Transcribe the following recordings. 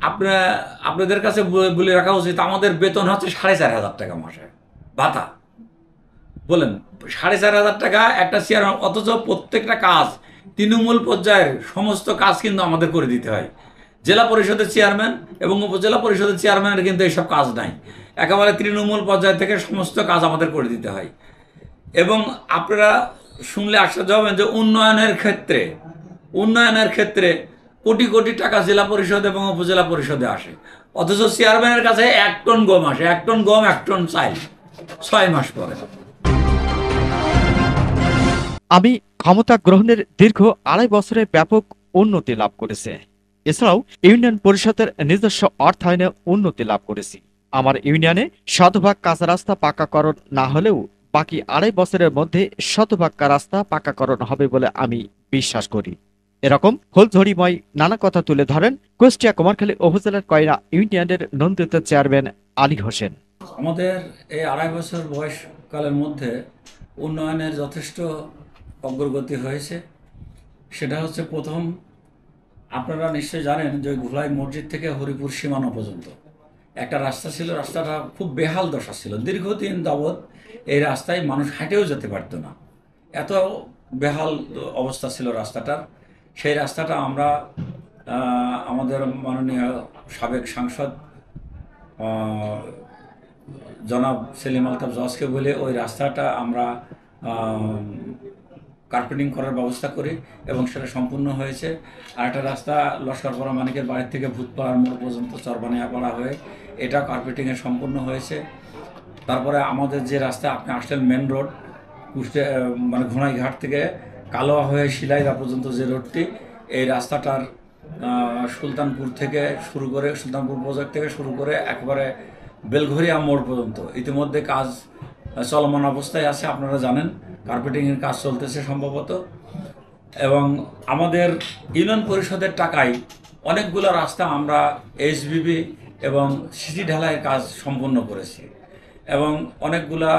আপনার আপনাদের কাছে বলে রাখা উচিত, আমাদের বেতন হচ্ছে 4,500 টাকা মাসে ভাতা। বলেন, 4,500 টাকা একটা চেয়ারম্যান, অথচ প্রত্যেকটা কাজ তৃণমূল পর্যায়ের সমস্ত কাজ কিন্তু আমাদের করে দিতে হয়। জেলা পরিষদের চেয়ারম্যান এবং উপজেলা পরিষদের চেয়ারম্যানের কিন্তু এইসব কাজ নাই, একেবারে তৃণমূল পর্যায় থেকে সমস্ত কাজ আমাদের করে দিতে হয়। এবং আপনারা শুনলে আশ্চর্য হবেন যে উন্নয়নের ক্ষেত্রে কোটি কোটি টাকা জেলা পরিষদ এবং উপজেলা পরিষদে আসে, অথচ চেয়ারম্যানের কাছে 1 টন গম আসে, 1 টন গম 1 টন চাল 6 মাস পরে। আমি ক্ষমতা গ্রহণের দীর্ঘ 2.5 বছরে ব্যাপক উন্নতি লাভ করেছে। এছাড়াও ইউনিয়ন পরিষদের নিজস্ব অর্থায়নে উন্নতি লাভ করেছি। আমার ইউনিয়নে শতভাগ কাঁচা রাস্তা পাকাকরণ না হলেও বাকি 2.5 বছরের মধ্যে শতভাগ রাস্তা পাকাকরণ হবে বলে আমি বিশ্বাস করি। এরকম ফুলঝড়িময় নানা কথা তুলে ধরেন কুষ্টিয়া কুমারখালী উপজেলার কয়রা ইউনিয়নের নন্দিত চেয়ারম্যান আলী হোসেন। আমাদের এই 2.5 বছর বয়সকালের মধ্যে উন্নয়নের যথেষ্ট অগ্রগতি হয়েছে। সেটা হচ্ছে, প্রথম, আপনারা নিশ্চয়ই জানেন যে ঘোলাই মসজিদ থেকে হরিপুর সীমানা পর্যন্ত একটা রাস্তা ছিল, রাস্তাটা খুব বেহাল দশা ছিল। দীর্ঘদিন যাবৎ এই রাস্তায় মানুষ হাঁটেও যেতে পারত না, এত বেহাল অবস্থা ছিল রাস্তাটার। সেই রাস্তাটা আমরা আমাদের মাননীয় সাবেক সাংসদ জনাব সেলিম আলতাফ জজকে বলে ওই রাস্তাটা আমরা কার্পেটিং করার ব্যবস্থা করি এবং সেটা সম্পূর্ণ হয়েছে। আর একটা রাস্তা লস্করপাড়া মানিকের বাড়ি থেকে ভূতপাড়ার মোড় পর্যন্ত চরবানিয়াপাড়া হয়ে এটা কার্পেটিংয়ে সম্পূর্ণ হয়েছে। তারপরে আমাদের যে রাস্তা আপনি আসলেন মেন রোড কুষ্টিয়া মানে ঘোড়াইঘাট থেকে কালোয়া হয়ে শিলাইদা পর্যন্ত যে রোডটি, এই রাস্তাটার সুলতানপুর থেকে শুরু করে সুলতানপুর প্রজেক্ট থেকে শুরু করে একেবারে বেলঘরিয়া মোড় পর্যন্ত ইতিমধ্যে কাজ চলমান অবস্থায় আছে। আপনারা জানেন কার্পেটিংয়ের কাজ চলতেছে সম্ভবত। এবং আমাদের ইউনিয়ন পরিষদের টাকায় অনেকগুলো রাস্তা আমরা এইচবিবি এবং সিসি ঢালাইয়ের কাজ সম্পন্ন করেছি এবং অনেকগুলা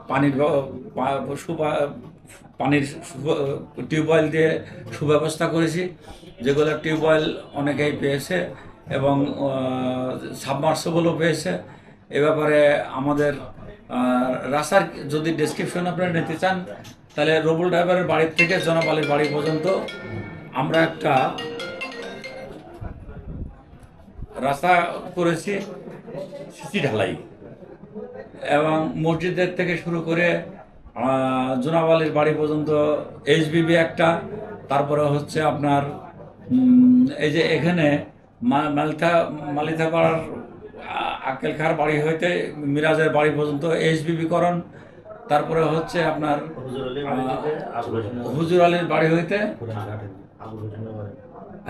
পানির টিউবওয়েল দিয়ে সুব্যবস্থা করেছি, যেগুলো টিউবওয়েল অনেকেই পেয়েছে এবং সাবমার্সিবলও পেয়েছে। এ ব্যাপারে আমাদের রাস্তার যদি ডেসক্রিপশন আপনারা নিতে চান, তাহলে রবুল ড্রাইভারের বাড়ির থেকে জনাব আলীর বাড়ি পর্যন্ত আমরা একটা রাস্তা করেছি সিসি ঢালাই, এবং মসজিদের থেকে শুরু করে জনাব আলীর বাড়ি পর্যন্ত এইচবিবি একটা। তারপরে হচ্ছে আপনার এই যে এখানে মালিথাপাড়ার আক্কেল খার বাড়ি হইতে মিরাজের বাড়ি পর্যন্ত এইচবিবিকরণ। তারপরে হচ্ছে আপনার হুজুর আলীর বাড়ি হইতে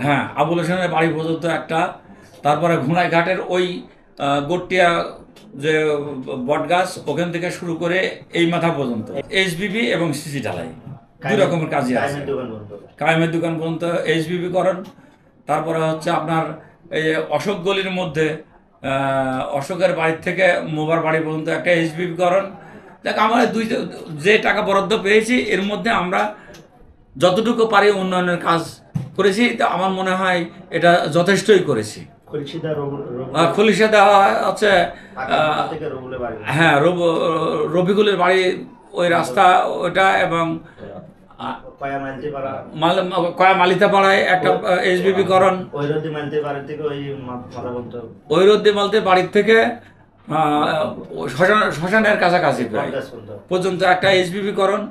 হ্যাঁ আবুল হোসেনের বাড়ি পর্যন্ত একটা। তারপরে ঘোড়াইঘাটের ওই গটিয়া যে বটগাছ ওখান থেকে শুরু করে এই মাথা পর্যন্ত এইচবিবি এবং সিসি ঢালাই, দুই রকমের কাজই আছে। কায়েমের দোকান পর্যন্ত এইচবিবিকরণ। তারপরে হচ্ছে আপনার এই অশোক গলির মধ্যে অশোকের বাড়ির থেকে মোবার বাড়ি পর্যন্ত একটা এইচবিবিকরণ। দেখ, আমরা যে টাকা বরাদ্দ পেয়েছি এর মধ্যে আমরা যতটুকু পারি উন্নয়নের কাজ করেছি। আমার মনে হয় এটা যথেষ্টই করেছি। খলিশা দেওয়া হচ্ছে হ্যাঁ রবিকুলের বাড়ি ওই রাস্তা ওটা, এবং কয়া মালিতাপাড়ায় একটা এইচবিবিকরণ, ঐরদ্দি মালতে বাড়ির থেকে শ্মশানের কাছাকাছি প্রায় পর্যন্ত একটা এইচবিবিকরণ।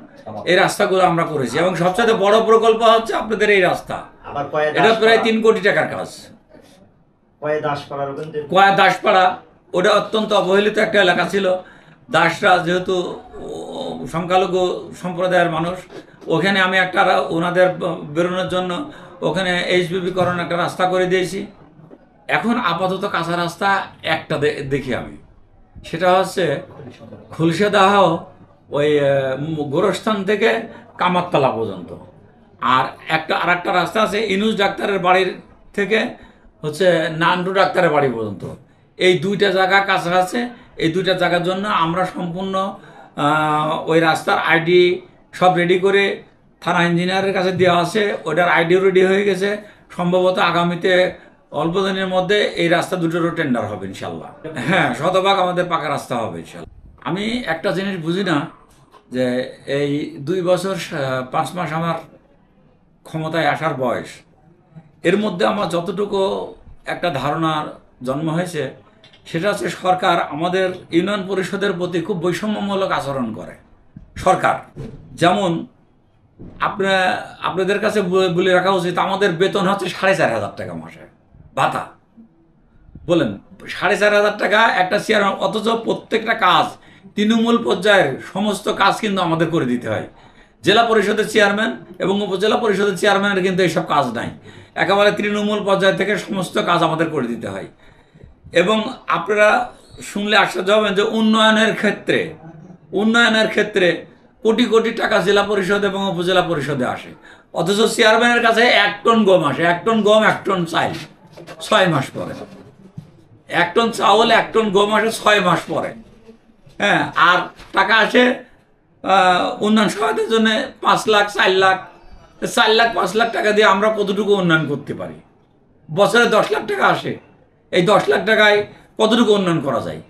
এই রাস্তাগুলো আমরা করেছি এবং সবচেয়ে বড় প্রকল্প হচ্ছে আপনাদের এই রাস্তা, এটা প্রায় 3 কোটি টাকার কাজ। কয়া দাসপাড়া ওটা অত্যন্ত অবহেলিত একটা এলাকা ছিল। দাসরা যেহেতু সংখ্যালঘু সম্প্রদায়ের মানুষ, ওখানে আমি একটা ওনাদের বেরোনোর জন্য ওখানে এইচবিবিকরণ একটা রাস্তা করে দিয়েছি। এখন আপাতত কাঁচা রাস্তা একটা দেখি আমি, সেটা হচ্ছে খুলশেদাহ ওই গোরস্থান থেকে কামারতলা পর্যন্ত। আর একটা রাস্তা আছে ইনুস ডাক্তারের বাড়ির থেকে হচ্ছে নান্ডু ডাক্তারের বাড়ি পর্যন্ত। এই 2টা জায়গা কাছে আছে। এই 2টা জায়গার জন্য আমরা সম্পূর্ণ ওই রাস্তার আইডি সব রেডি করে থানা ইঞ্জিনিয়ারের কাছে দেওয়া আছে, ওটার আইডিও রেডি হয়ে গেছে, সম্ভবত আগামীতে অল্প দিনের মধ্যে এই রাস্তা দুটোরও টেন্ডার হবে ইনশাল্লাহ। হ্যাঁ, শতভাগ আমাদের পাকা রাস্তা হবে ইনশাল্লাহ। আমি একটা জিনিস বুঝি না যে এই 2 বছর 5 মাস আমার ক্ষমতায় আসার বয়স, এর মধ্যে আমার যতটুকু একটা ধারণার জন্ম হয়েছে সেটা হচ্ছে সরকার আমাদের ইউনিয়ন পরিষদের প্রতি খুব বৈষম্যমূলক আচরণ করে। সরকার যেমন আপনাদের কাছে বলে রাখা উচিত, আমাদের বেতন হচ্ছে 4,500 টাকা মাসে ভাতা। বলেন 4,500 টাকা একটা চেয়ারম্যান, অথচ প্রত্যেকটা কাজ তৃণমূল পর্যায়ের সমস্ত কাজ কিন্তু আমাদের করে দিতে হয়। জেলা পরিষদের চেয়ারম্যান এবং উপজেলা পরিষদের চেয়ারম্যানের কিন্তু এইসব কাজ নাই, একেবারে তৃণমূল পর্যায় থেকে সমস্ত কাজ আমাদের করে দিতে হয়। এবং আপনারা শুনলে আশ্চর্য হবেন যে উন্নয়নের ক্ষেত্রে কোটি কোটি টাকা জেলা পরিষদ এবং উপজেলা পরিষদে আসে, অথচ চেয়ারম্যানের কাছে 1 টন গম আসে, 1 টন গম 1 টন চাল 6 মাস পরে, 1 টন চাউল 1 টন গম আসে 6 মাস পরে। হ্যাঁ, আর টাকা আসে উন্নয়ন সহায়তার জন্য 5 লাখ 4 লাখ 4 লাখ 5 লাখ টাকা দিয়ে আমরা কতটুকু উন্নয়ন করতে পারি? বছরে 10 লাখ টাকা আসে, এই 10 লাখ টাকায় কতটুকু উন্নয়ন করা যায়?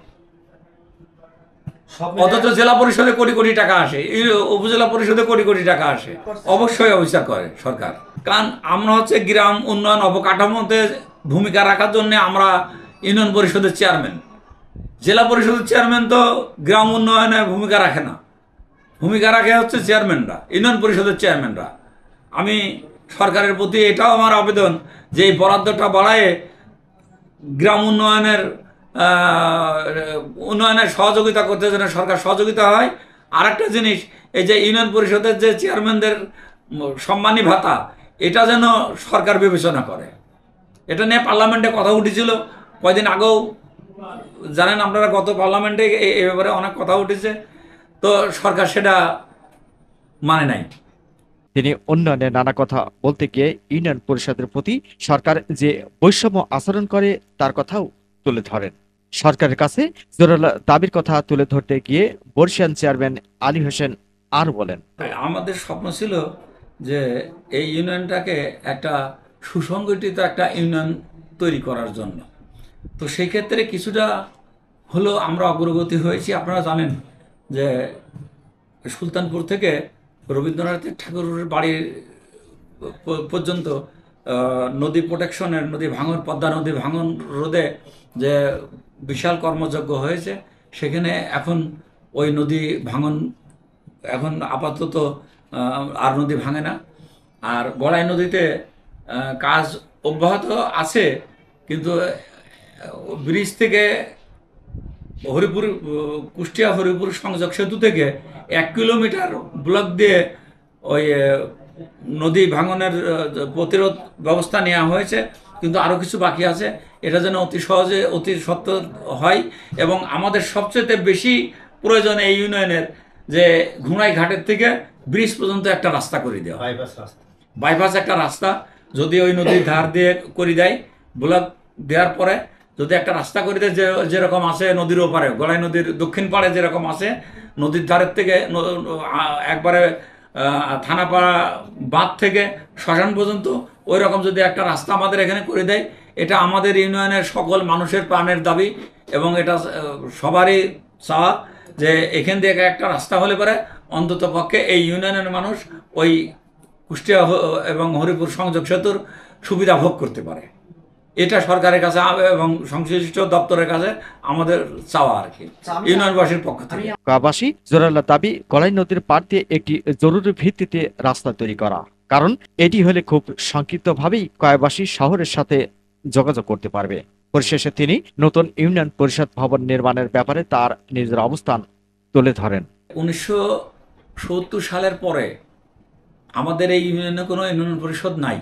অথচ জেলা পরিষদে কোটি কোটি টাকা আসে, উপজেলা পরিষদে কোটি কোটি টাকা আসে। অবশ্যই অবিচার করে সরকার, কারণ আমরা হচ্ছে গ্রাম উন্নয়ন অবকাঠামোতে ভূমিকা রাখার জন্য আমরা ইউনিয়ন পরিষদের চেয়ারম্যান। জেলা পরিষদের চেয়ারম্যান তো গ্রাম উন্নয়নে ভূমিকা রাখে না, ভূমিকা রাখে হচ্ছে চেয়ারম্যানরা, ইউনিয়ন পরিষদের চেয়ারম্যানরা। আমি সরকারের প্রতি এটাও আমার আবেদন যে এই বরাদ্দটা বাড়ায় গ্রাম উন্নয়নের সহযোগিতা করতে যেন সরকার সহযোগিতা হয়। আর একটা জিনিস, এই যে ইউনিয়ন পরিষদের যে চেয়ারম্যানদের সম্মানী ভাতা, এটা যেন সরকার বিবেচনা করে। এটা নিয়ে পার্লামেন্টে কথা উঠেছিল কয়দিন আগেও, জানেন আপনারা, গত পার্লামেন্টে এই ব্যাপারে অনেক কথা উঠেছে, তো সরকার সেটা মানে নাই। তিনি উন্নয়নের নানা কথা বলতে গিয়ে ইউনিয়ন পরিষদের প্রতি সরকার যে বৈষম্য আচরণ করে তার কথাও তুলে ধরেন। সরকারের কাছে জোরালো দাবির কথা তুলে ধরতে গিয়ে বর্ষিয়ান চেয়ারম্যান আলী হোসেন আর বলেন, আমাদের স্বপ্ন ছিল যে এই ইউনিয়নটাকে একটা সুসংগঠিত একটা ইউনিয়ন তৈরি করার জন্য। তো সেই ক্ষেত্রে কিছুটা হলো আমরা অগ্রগতি হয়েছি। আপনারা জানেন যে সুলতানপুর থেকে রবীন্দ্রনাথ ঠাকুরের বাড়ির পর্যন্ত নদী প্রোটেকশনের, নদী ভাঙন, পদ্মা নদী ভাঙন রোধে যে বিশাল কর্মযজ্ঞ হয়েছে, সেখানে এখন ওই নদী ভাঙন এখন আপাতত আর নদী ভাঙে না। আর গড়াই নদীতে কাজ অব্যাহত আছে, কিন্তু ব্রিজ থেকে হরিপুর, কুষ্টিয়া হরিপুর সংযোগ সেতু থেকে 1 কিলোমিটার ব্লক দিয়ে ওই নদী ভাঙনের প্রতিরোধ ব্যবস্থা নেওয়া হয়েছে, কিন্তু আরও কিছু বাকি আছে। এটা যেন অতি সহজে অতি সত্বর হয়। এবং আমাদের সবচেয়ে বেশি প্রয়োজন এই ইউনিয়নের যে ঘুনাই ঘাটের থেকে ব্রিজ পর্যন্ত একটা রাস্তা করে দেওয়া, বাইপাস একটা রাস্তা যদি ওই নদীর ধার দিয়ে করে দেয়, ব্লক দেওয়ার পরে যদি একটা রাস্তা করে দেয়, যেরকম আছে নদীর ওপারে, গড়াই নদীর দক্ষিণ পাড়ে যেরকম আছে, নদীর ধারের থেকে একবারে থানাপাড়া বাঁধ থেকে শ্মশান পর্যন্ত ওই রকম যদি একটা রাস্তা আমাদের এখানে করে দেয়, এটা আমাদের ইউনিয়নের সকল মানুষের প্রাণের দাবি এবং এটা সবারই চাওয়া যে এখান থেকে একটা রাস্তা হলে পরে অন্তত পক্ষে এই ইউনিয়নের মানুষ ওই কুষ্টিয়া এবং হরিপুর সংযোগ সেতুর সুবিধা ভোগ করতে পারে। এটা সরকারের কাছে এবং সংশ্লিষ্ট দপ্তরের কাছে আমাদের চাওয়া আর কি, ইউনিয়নবাসীর পক্ষ থেকে। কয়াবাসী জোরালো দাবি গড়াই নদীর পাড় দিয়ে একটি জরুরি ভিত্তিতে রাস্তা তৈরি করা, কারণ এটি হলে খুব সংক্ষিপ্তভাবেই কয়াবাসী শহরের সাথে যোগাযোগ করতে পারবে। পরিশেষে তিনি নতুন ইউনিয়ন পরিষদ ভবন নির্মাণের ব্যাপারে তার নিজের অবস্থান তুলে ধরেন। 1970 সালের পরে আমাদের এই ইউনিয়নে কোনো ইউনিয়ন পরিষদ নাই।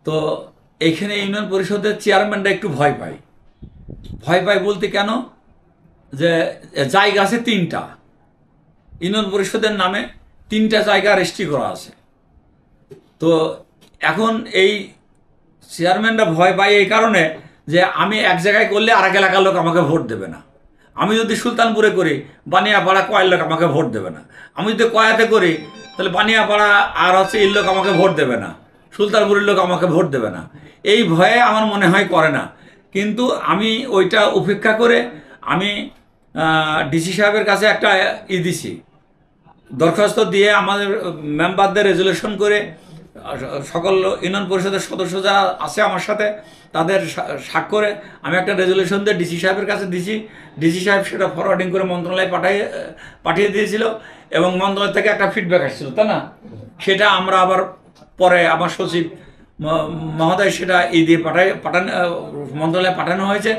তো এইখানে ইউনিয়ন পরিষদের চেয়ারম্যানরা একটু ভয় পায় বলতে কেন, যে জায়গা আছে 3টা, ইউনিয়ন পরিষদের নামে 3টা জায়গা রেজিস্ট্রি করা আছে। তো এখন এই চেয়ারম্যানরা ভয় পায় এই কারণে যে আমি এক জায়গায় করলে আর এক এলাকার লোক আমাকে ভোট দেবে না। আমি যদি সুলতানপুরে করি, বানিয়াপাড়া কয়ের লোক আমাকে ভোট দেবে না। আমি যদি কয়াতে করি, তাহলে বানিয়াপাড়া আর হচ্ছে এই লোক আমাকে ভোট দেবে না। সুলতানপুরের লোক আমাকে ভোট দেবে না, এই ভয়ে আমার মনে হয় করে না। কিন্তু আমি ওইটা উপেক্ষা করে আমি ডিসি সাহেবের কাছে একটা দিছি, দরখাস্ত দিয়ে আমাদের মেম্বারদের রেজুলেশন করে সকল ইউনিয়ন পরিষদের সদস্য যারা আছে আমার সাথে তাদের স্বাক্ষরে আমি একটা রেজুলেশন দিয়ে ডিসি সাহেবের কাছে দিছি। ডিসি সাহেব সেটা ফরওয়ার্ডিং করে মন্ত্রণালয়ে পাঠিয়ে দিয়েছিল এবং মন্ত্রণালয় থেকে একটা ফিডব্যাক আসছিল, তাই না? সেটা আমরা আবার পরে আমার সচিব মহোদয় সেটা দিয়ে মন্ত্রণালয়ে পাঠানো হয়েছে।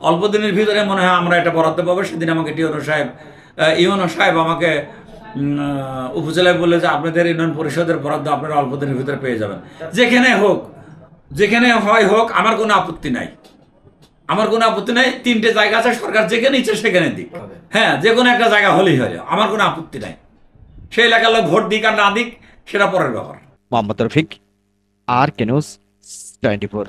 অল্প দিনের ভিতরে মনে হয় আমরা এটা বরাদ্দ পাবো। সেদিন আমাকে ইউনো সাহেব আমাকে উপজেলায় বললে যে আপনাদের ইউনিয়ন পরিষদের বরাদ্দ আপনারা অল্প দিনের ভিতরে পেয়ে যাবেন, যেখানে হোক, যেখানে হোক, আমার কোনো আপত্তি নাই, আমার কোনো আপত্তি নাই। 3টে জায়গা আছে, সরকার যেখানে ইচ্ছে সেখানে দিক, হ্যাঁ, যে কোনো একটা জায়গা হলেই হয়, আমার কোনো আপত্তি নাই। সেই এলাকার লোক ভোট দিক আর না দিক সেটা পরের ব্যাপার। Mohammad Rafiq, RK News 24।